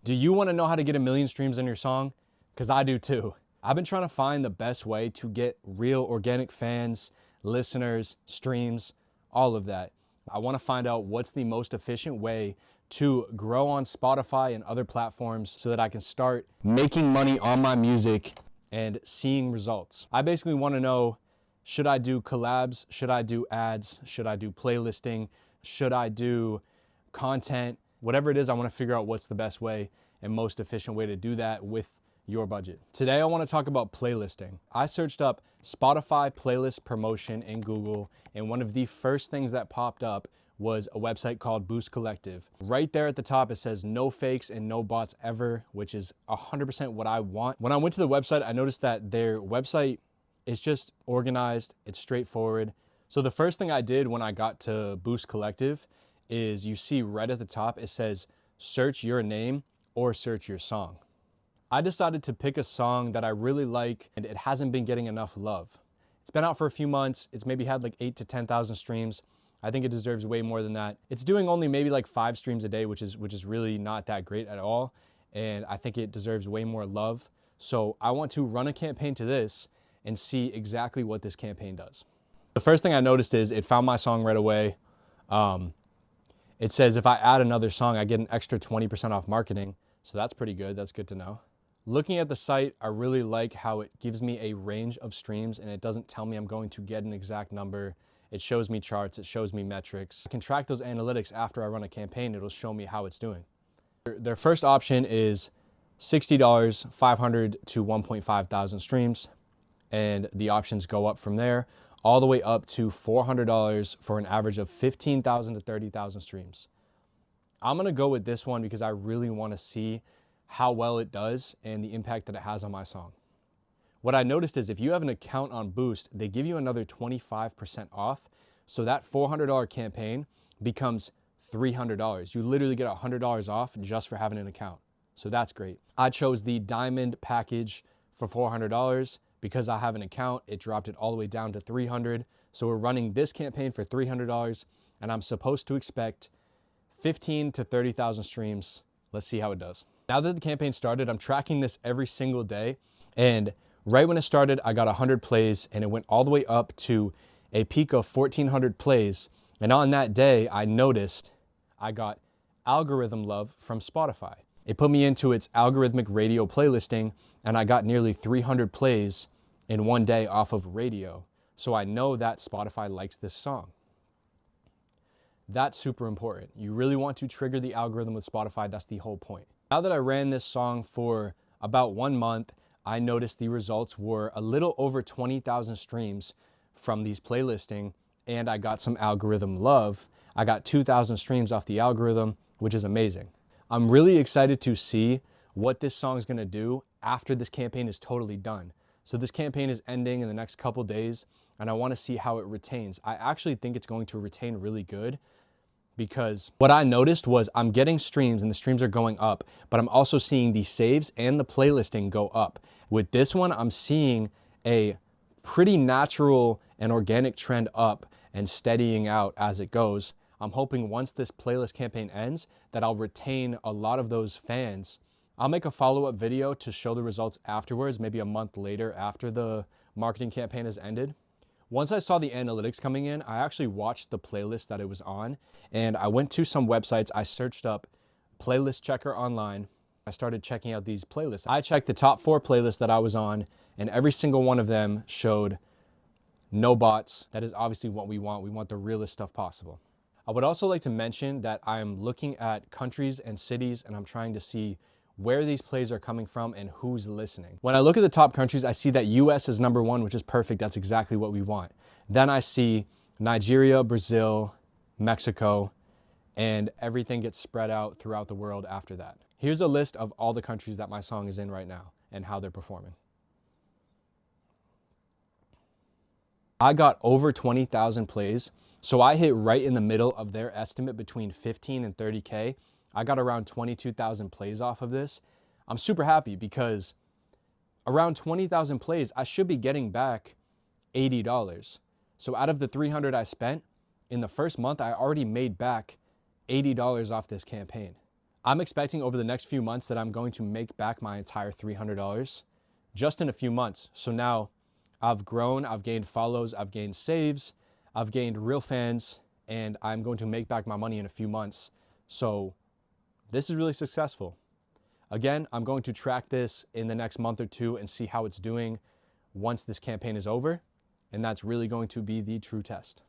Do you want to know how to get 1 million streams on your song? Because I do too. I've been trying to find the best way to get real organic fans, listeners, streams, all of that. I want to find out what's the most efficient way to grow on Spotify and other platforms so that I can start making money on my music and seeing results. I basically want to know, should I do collabs? Should I do ads? Should I do playlisting? Should I do content? Whatever it is, I want to figure out what's the best way and most efficient way to do that with your budget. Today, I want to talk about playlisting. I searched up Spotify playlist promotion in Google, and one of the first things that popped up was a website called Boost Collective. Right there at the top, it says no fakes and no bots ever, which is 100% what I want. When I went to the website, I noticed that their website is just organized, it's straightforward. So the first thing I did when I got to Boost Collective is you see right at the top, it says search your name or search your song. I decided to pick a song that I really like and it hasn't been getting enough love. It's been out for a few months. It's maybe had like 8,000 to 10,000 streams. I think it deserves way more than that. It's doing only maybe like 5 streams a day, which is really not that great at all. And I think it deserves way more love. So I want to run a campaign to this and see exactly what this campaign does. The first thing I noticed is it found my song right away. It says if I add another song, I get an extra 20% off marketing. So that's pretty good. That's good to know. Looking at the site, I really like how it gives me a range of streams and it doesn't tell me I'm going to get an exact number. It shows me charts, it shows me metrics. I can track those analytics after I run a campaign. It'll show me how it's doing. Their first option is $60, 500 to 1.5 thousand streams. And the options go up from there all the way up to $400 for an average of 15,000 to 30,000 streams. I'm gonna go with this one because I really wanna see how well it does and the impact that it has on my song. What I noticed is if you have an account on Boost, they give you another 25% off. So that $400 campaign becomes $300. You literally get $100 off just for having an account. So that's great. I chose the Diamond package for $400. Because I have an account, it dropped it all the way down to $300. So we're running this campaign for $300 and I'm supposed to expect 15 to 30,000 streams. Let's see how it does. Now that the campaign started, I'm tracking this every single day. And right when it started, I got 100 plays and it went all the way up to a peak of 1,400 plays. And on that day, I noticed I got algorithm love from Spotify. It put me into its algorithmic radio playlisting and I got nearly 300 plays in one day off of radio. So I know that Spotify likes this song. That's super important. You really want to trigger the algorithm with Spotify. That's the whole point. Now that I ran this song for about 1 month, I noticed the results were a little over 20,000 streams from these playlisting and I got some algorithm love. I got 2,000 streams off the algorithm, which is amazing. I'm really excited to see what this song is gonna do after this campaign is totally done. So this campaign is ending in the next couple days and I wanna see how it retains. I actually think it's going to retain really good because what I noticed was I'm getting streams and the streams are going up, but I'm also seeing the saves and the playlisting go up. With this one, I'm seeing a pretty natural and organic trend up and steadying out as it goes. I'm hoping once this playlist campaign ends that I'll retain a lot of those fans. I'll make a follow-up video to show the results afterwards, maybe a month later after the marketing campaign has ended. Once I saw the analytics coming in, I actually watched the playlist that it was on and I went to some websites. I searched up playlist checker online. I started checking out these playlists. I checked the top 4 playlists that I was on and every single one of them showed no bots. That is obviously what we want. We want the realest stuff possible. I would also like to mention that I'm looking at countries and cities and I'm trying to see where these plays are coming from and who's listening. When I look at the top countries, I see that US is #1, which is perfect. That's exactly what we want. Then I see Nigeria, Brazil, Mexico, and everything gets spread out throughout the world after that. Here's a list of all the countries that my song is in right now and how they're performing. I got over 20,000 plays. So I hit right in the middle of their estimate between 15 and 30K. I got around 22,000 plays off of this. I'm super happy because around 20,000 plays, I should be getting back $80. So out of the 300 I spent, in the first month, I already made back $80 off this campaign. I'm expecting over the next few months that I'm going to make back my entire $300 just in a few months. So now I've grown, I've gained follows, I've gained saves, I've gained real fans, and I'm going to make back my money in a few months. So this is really successful. Again, I'm going to track this in the next month or two and see how it's doing once this campaign is over. And that's really going to be the true test.